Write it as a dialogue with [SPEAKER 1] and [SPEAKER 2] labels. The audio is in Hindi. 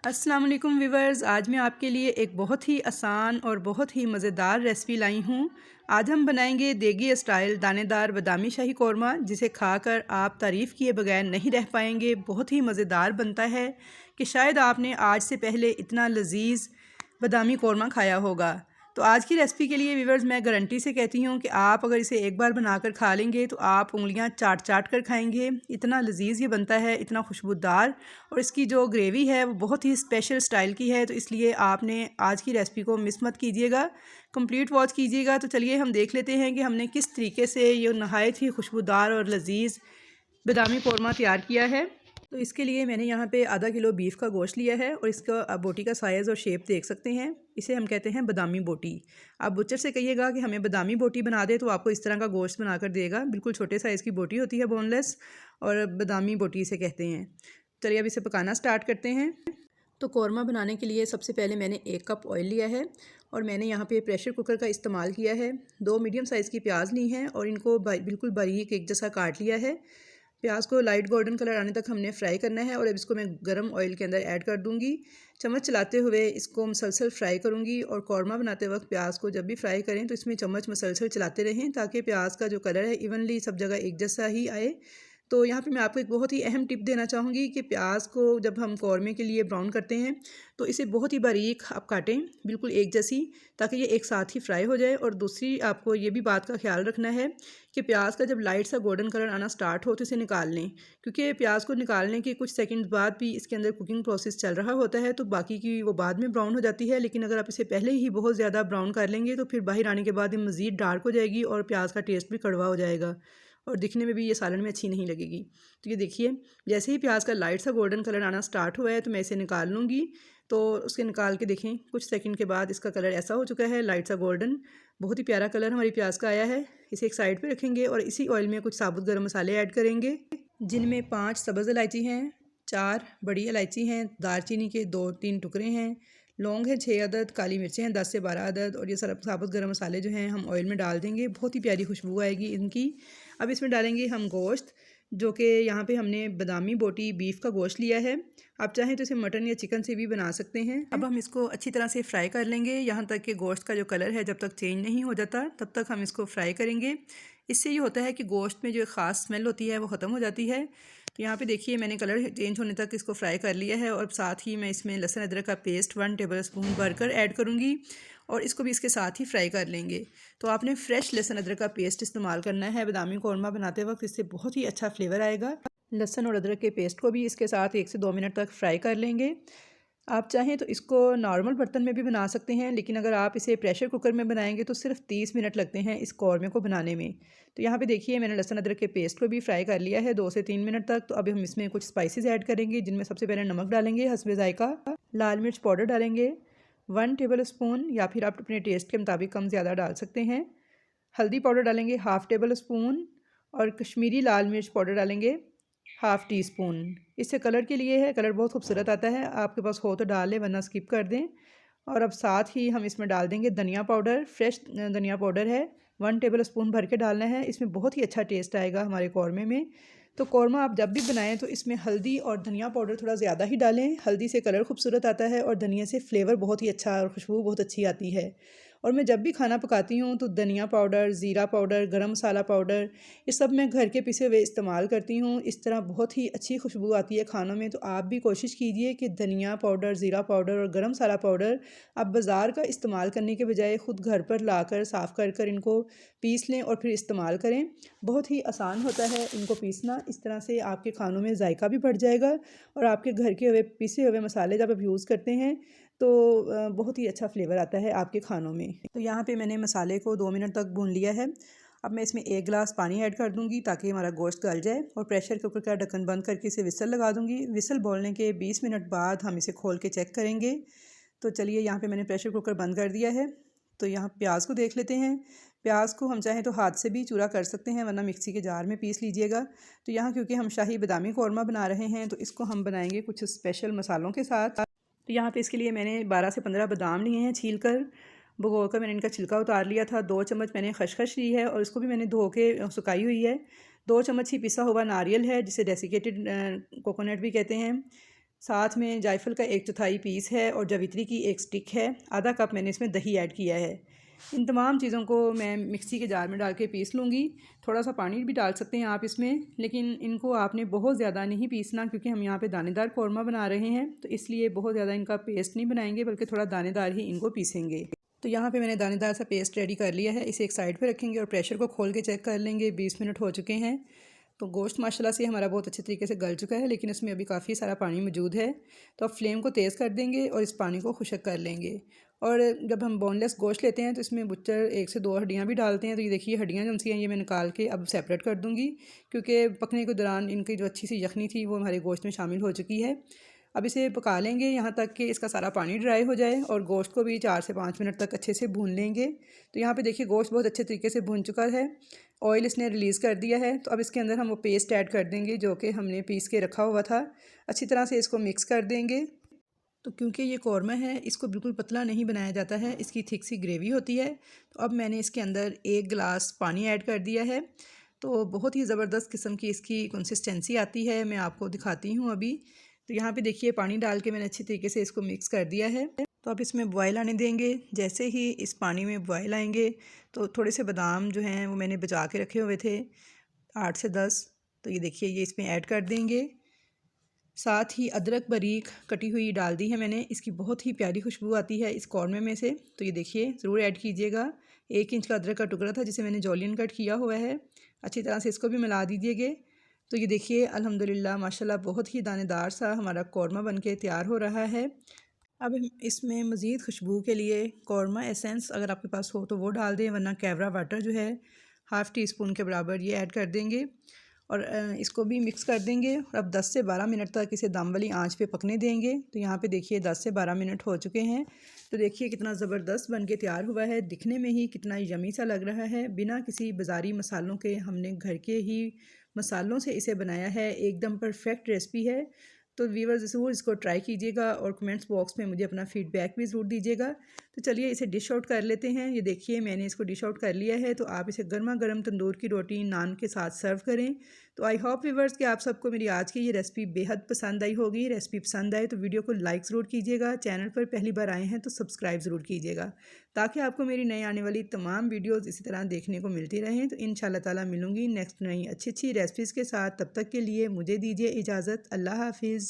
[SPEAKER 1] अस्सलाम वालेकुम व्यूवर्स, आज मैं आपके लिए एक बहुत ही आसान और बहुत ही मज़ेदार रेसिपी लाई हूँ। आज हम बनाएंगे देगी स्टाइल दानेदार बादामी शाही कौरमा, जिसे खाकर आप तारीफ़ किए बगैर नहीं रह पाएंगे। बहुत ही मज़ेदार बनता है कि शायद आपने आज से पहले इतना लजीज़ बादामी कौरमा खाया होगा। तो आज की रेसिपी के लिए व्यूवर्स मैं गारंटी से कहती हूँ कि आप अगर इसे एक बार बनाकर खा लेंगे तो आप उंगलियां चाट चाट कर खाएंगे। इतना लजीज़ ये बनता है, इतना खुशबूदार, और इसकी जो ग्रेवी है वो बहुत ही स्पेशल स्टाइल की है। तो इसलिए आपने आज की रेसिपी को मिस मत कीजिएगा, कंप्लीट वॉच कीजिएगा। तो चलिए हम देख लेते हैं कि हमने किस तरीके से ये नहायत ही खुशबूदार और लजीज़ बादामी कौरमा तैयार किया है। तो इसके लिए मैंने यहाँ पे आधा किलो बीफ का गोश्त लिया है और इसका आप बोटी का साइज़ और शेप देख सकते हैं। इसे हम कहते हैं बादामी बोटी। आप बुचर से कहिएगा कि हमें बादामी बोटी बना दे तो आपको इस तरह का गोश्त बना कर देगा। बिल्कुल छोटे साइज़ की बोटी होती है, बोनलेस, और बादामी बोटी इसे कहते हैं। चलिए अब इसे पकाना स्टार्ट करते हैं। तो कौरमा बनाने के लिए सबसे पहले मैंने 1 कप ऑयल लिया है और मैंने यहाँ पे प्रेशर कुकर का इस्तेमाल किया है। 2 मीडियम साइज़ की प्याज ली हैं और इनको बिल्कुल बारीक एक जैसा काट लिया है। प्याज को लाइट गोल्डन कलर आने तक हमने फ्राई करना है और अब इसको मैं गरम ऑयल के अंदर ऐड कर दूंगी। चम्मच चलाते हुए इसको मसलसल फ्राई करूंगी। और कौरमा बनाते वक्त प्याज को जब भी फ्राई करें तो इसमें चम्मच मसलसल चलाते रहें ताकि प्याज का जो कलर है इवनली सब जगह एक जैसा ही आए। तो यहाँ पे मैं आपको एक बहुत ही अहम टिप देना चाहूँगी कि प्याज को जब हम कौरमे के लिए ब्राउन करते हैं तो इसे बहुत ही बारीक आप काटें, बिल्कुल एक जैसी, ताकि ये एक साथ ही फ्राई हो जाए। और दूसरी आपको ये भी बात का ख्याल रखना है कि प्याज का जब लाइट सा गोल्डन कलर आना स्टार्ट हो तो इसे निकाल लें, क्योंकि प्याज को निकालने के कुछ सेकंड बाद भी इसके अंदर कुकिंग प्रोसेस चल रहा होता है, तो बाकी की वो बाद में ब्राउन हो जाती है। लेकिन अगर आप इसे पहले ही बहुत ज़्यादा ब्राउन कर लेंगे तो फिर बाहर आने के बाद ये मज़ीद डार्क हो जाएगी और प्याज का टेस्ट भी कड़वा हो जाएगा और दिखने में भी ये सालन में अच्छी नहीं लगेगी। तो ये देखिए, जैसे ही प्याज का लाइट सा गोल्डन कलर आना स्टार्ट हुआ है तो मैं इसे निकाल लूँगी। तो उसके निकाल के देखें, कुछ सेकंड के बाद इसका कलर ऐसा हो चुका है, लाइट सा गोल्डन, बहुत ही प्यारा कलर हमारी प्याज का आया है। इसे एक साइड पे रखेंगे और इसी ऑयल में कुछ साबुत गर्म मसाले ऐड करेंगे, जिनमें 5 सब्ज़ इलायची हैं, 4 बड़ी इलायची हैं, दालचीनी के 2-3 टुकड़े हैं, लौंग है 6 अदद, काली मिर्चें हैं 10 से 12 अदद, और ये साबुत गर्म मसाले जो हैं हम ऑयल में डाल देंगे। बहुत ही प्यारी खुशबू आएगी इनकी। अब इसमें डालेंगे हम गोश्त, जो कि यहाँ पे हमने बादामी बोटी बीफ का गोश्त लिया है। आप चाहें तो इसे मटन या चिकन से भी बना सकते हैं। अब हम इसको अच्छी तरह से फ्राई कर लेंगे यहाँ तक कि गोश्त का जो कलर है जब तक चेंज नहीं हो जाता तब तक हम इसको फ्राई करेंगे। इससे ये होता है कि गोश्त में जो ख़ास स्मेल होती है वो ख़त्म हो जाती है। तो यहाँ पे देखिए, मैंने कलर चेंज होने तक इसको फ्राई कर लिया है और साथ ही मैं इसमें लहसुन अदरक का पेस्ट 1 टेबल स्पून भरकर ऐड करूँगी और इसको भी इसके साथ ही फ्राई कर लेंगे। तो आपने फ्रेश लहसुन अदरक का पेस्ट इस्तेमाल करना है बादामी कौरमा बनाते वक्त, इससे बहुत ही अच्छा फ्लेवर आएगा। लहसुन और अदरक के पेस्ट को भी इसके साथ 1 से 2 मिनट तक फ्राई कर लेंगे। आप चाहें तो इसको नॉर्मल बर्तन में भी बना सकते हैं, लेकिन अगर आप इसे प्रेशर कुकर में बनाएंगे तो सिर्फ 30 मिनट लगते हैं इस कौरमे को बनाने में। तो यहाँ पे देखिए, मैंने लहसुन अदरक के पेस्ट को भी फ्राई कर लिया है 2 से 3 मिनट तक। तो अब हम इसमें कुछ स्पाइसेस ऐड करेंगे, जिनमें सबसे पहले नमक डालेंगे हस्बे जायका, लाल मिर्च पाउडर डालेंगे 1 टेबल स्पून, या फिर आप अपने टेस्ट के मुताबिक कम ज़्यादा डाल सकते हैं। हल्दी पाउडर डालेंगे 1/2 टेबल स्पून और कश्मीरी लाल मिर्च पाउडर डालेंगे 1/2 टी स्पून। इससे कलर के लिए है, कलर बहुत खूबसूरत आता है। आपके पास हो तो डाल लें, वरना स्किप कर दें। और अब साथ ही हम इसमें डाल देंगे धनिया पाउडर, फ्रेश धनिया पाउडर है 1 टेबल स्पून भर के डालना है। इसमें बहुत ही अच्छा टेस्ट आएगा हमारे कौरमे में। तो कौरमा आप जब भी बनाएं तो इसमें हल्दी और धनिया पाउडर थोड़ा ज़्यादा ही डालें। हल्दी से कलर खूबसूरत आता है और धनिया से फ्लेवर बहुत ही अच्छा और खुशबू बहुत अच्छी आती है। और मैं जब भी खाना पकाती हूँ तो धनिया पाउडर, ज़ीरा पाउडर, गरम मसाला पाउडर, ये सब मैं घर के पिसे हुए इस्तेमाल करती हूँ। इस तरह बहुत ही अच्छी खुशबू आती है खानों में। तो आप भी कोशिश कीजिए कि धनिया पाउडर, ज़ीरा पाउडर और गरम मसाला पाउडर आप बाज़ार का इस्तेमाल करने के बजाय ख़ुद घर पर लाकर साफ़ कर कर इनको पीस लें और फिर इस्तेमाल करें। बहुत ही आसान होता है इनको पीसना। इस तरह से आपके खानों में जायका भी बढ़ जाएगा और आपके घर के हुए पिसे हुए मसाले जब आप यूज़ करते हैं तो बहुत ही अच्छा फ्लेवर आता है आपके खानों में। तो यहाँ पे मैंने मसाले को 2 मिनट तक भून लिया है। अब मैं इसमें 1 गिलास पानी ऐड कर दूँगी ताकि हमारा गोश्त गल जाए, और प्रेशर कुकर का ढक्कन बंद करके इसे विसल लगा दूँगी। विसल बोलने के 20 मिनट बाद हम इसे खोल के चेक करेंगे। तो चलिए, यहाँ पे मैंने प्रेशर कुकर बंद कर दिया है। तो यहाँ प्याज को देख लेते हैं। प्याज को हम चाहें तो हाथ से भी चूरा कर सकते हैं, वरना मिक्सी के जार में पीस लीजिएगा। तो यहाँ क्योंकि हम शाही बादामी कौरमा बना रहे हैं तो इसको हम बनाएंगे कुछ स्पेशल मसालों के साथ। तो यहाँ पे इसके लिए मैंने 12 से 15 बादाम लिए हैं, छील कर भगो कर मैंने इनका छिलका उतार लिया था। 2 चम्मच मैंने खसखस ली है और इसको भी मैंने धो के सुखाई हुई है। 2 चम्मच ही पिसा हुआ नारियल है, जिसे डेसिकेटेड कोकोनट भी कहते हैं। साथ में जायफल का 1/4 पीस है और जावित्री की एक स्टिक है। आधा कप मैंने इसमें दही ऐड किया है। इन तमाम चीज़ों को मैं मिक्सी के जार में डाल के पीस लूँगी। थोड़ा सा पानी भी डाल सकते हैं आप इसमें, लेकिन इनको आपने बहुत ज़्यादा नहीं पीसना, क्योंकि हम यहाँ पे दानेदार कौरमा बना रहे हैं, तो इसलिए बहुत ज़्यादा इनका पेस्ट नहीं बनाएंगे, बल्कि थोड़ा दानेदार ही इनको पीसेंगे। तो यहाँ पे मैंने दानेदार सा पेस्ट रेडी कर लिया है। इसे एक साइड पे रखेंगे और प्रेशर को खोल के चेक कर लेंगे। 20 मिनट हो चुके हैं। तो गोश्त माशाल्लाह से हमारा बहुत अच्छे तरीके से गल चुका है, लेकिन इसमें अभी काफ़ी सारा पानी मौजूद है। तो अब फ्लेम को तेज़ कर देंगे और इस पानी को खुश्क कर लेंगे। और जब हम बोनलेस गोश्त लेते हैं तो इसमें बुच्चर 1 से 2 हड्डियाँ भी डालते हैं। तो ये देखिए हड्डियाँ जो सी हैं ये मैं निकाल के अब सेपरेट कर दूँगी, क्योंकि पकने के दौरान इनकी जो अच्छी सी यखनी थी वो हमारे गोश्त में शामिल हो चुकी है। अब इसे पका लेंगे यहाँ तक कि इसका सारा पानी ड्राई हो जाए, और गोश्त को भी 4 से 5 मिनट तक अच्छे से भून लेंगे। तो यहाँ पे देखिए गोश्त बहुत अच्छे तरीके से भून चुका है, ऑयल इसने रिलीज़ कर दिया है। तो अब इसके अंदर हम वो पेस्ट ऐड कर देंगे जो कि हमने पीस के रखा हुआ था। अच्छी तरह से इसको मिक्स कर देंगे। तो क्योंकि ये कौरमा है, इसको बिल्कुल पतला नहीं बनाया जाता है, इसकी थिक सी ग्रेवी होती है। तो अब मैंने इसके अंदर 1 गिलास पानी ऐड कर दिया है। तो बहुत ही ज़बरदस्त किस्म की इसकी कंसिस्टेंसी आती है, मैं आपको दिखाती हूँ अभी। तो यहाँ पे देखिए पानी डाल के मैंने अच्छी तरीके से इसको मिक्स कर दिया है। तो अब इसमें बॉयल आने देंगे। जैसे ही इस पानी में बॉयल आएंगे तो थोड़े से बादाम जो हैं वो मैंने बचा के रखे हुए थे, 8 से 10, तो ये देखिए ये इसमें ऐड कर देंगे। साथ ही अदरक बारीक कटी हुई डाल दी है मैंने, इसकी बहुत ही प्यारी खुशबू आती है इस कौरमे में से। तो ये देखिए ज़रूर ऐड कीजिएगा। 1 इंच का अदरक का टुकड़ा था जिसे मैंने जॉलियन कट किया हुआ है। अच्छी तरह से इसको भी मिला दीजिएगा। तो ये देखिए अल्हम्दुलिल्लाह माशाल्लाह बहुत ही दानेदार सा हमारा कौरमा बनके तैयार हो रहा है। अब इसमें मज़ीद खुशबू के लिए कौरमा एसेंस अगर आपके पास हो तो वो डाल दें, वरना कैवरा वाटर जो है 1/2 टीस्पून के बराबर ये ऐड कर देंगे। और इसको भी मिक्स कर देंगे। और अब 10 से 12 मिनट तक इसे दम वाली आंच पे पकने देंगे। तो यहाँ पे देखिए 10 से 12 मिनट हो चुके हैं। तो देखिए कितना ज़बरदस्त बन के तैयार हुआ है, दिखने में ही कितना यमी सा लग रहा है। बिना किसी बाज़ारी मसालों के हमने घर के ही मसालों से इसे बनाया है। एकदम परफेक्ट रेसिपी है। तो व्यूअर्स ज़रूर इसको ट्राई कीजिएगा और कमेंट्स बॉक्स में मुझे अपना फ़ीडबैक भी ज़रूर दीजिएगा। तो चलिए इसे डिश आउट कर लेते हैं। ये देखिए मैंने इसको डिश आउट कर लिया है। तो आप इसे गर्मा गर्म तंदूर की रोटी नान के साथ सर्व करें। तो आई होप व्यूअर्स कि आप सबको मेरी आज की ये रेसिपी बेहद पसंद आई होगी। रेसिपी पसंद आए तो वीडियो को लाइक ज़रूर कीजिएगा। चैनल पर पहली बार आए हैं तो सब्सक्राइब ज़रूर कीजिएगा, ताकि आपको मेरी नई आने वाली तमाम वीडियोज़ इसी तरह देखने को मिलती रहें। तो इंशाल्लाह ताला मिलूँगी नेक्स्ट नई अच्छी अच्छी रेसिपीज़ के साथ। तब तक के लिए मुझे दीजिए इजाज़त। अल्लाह हाफिज़।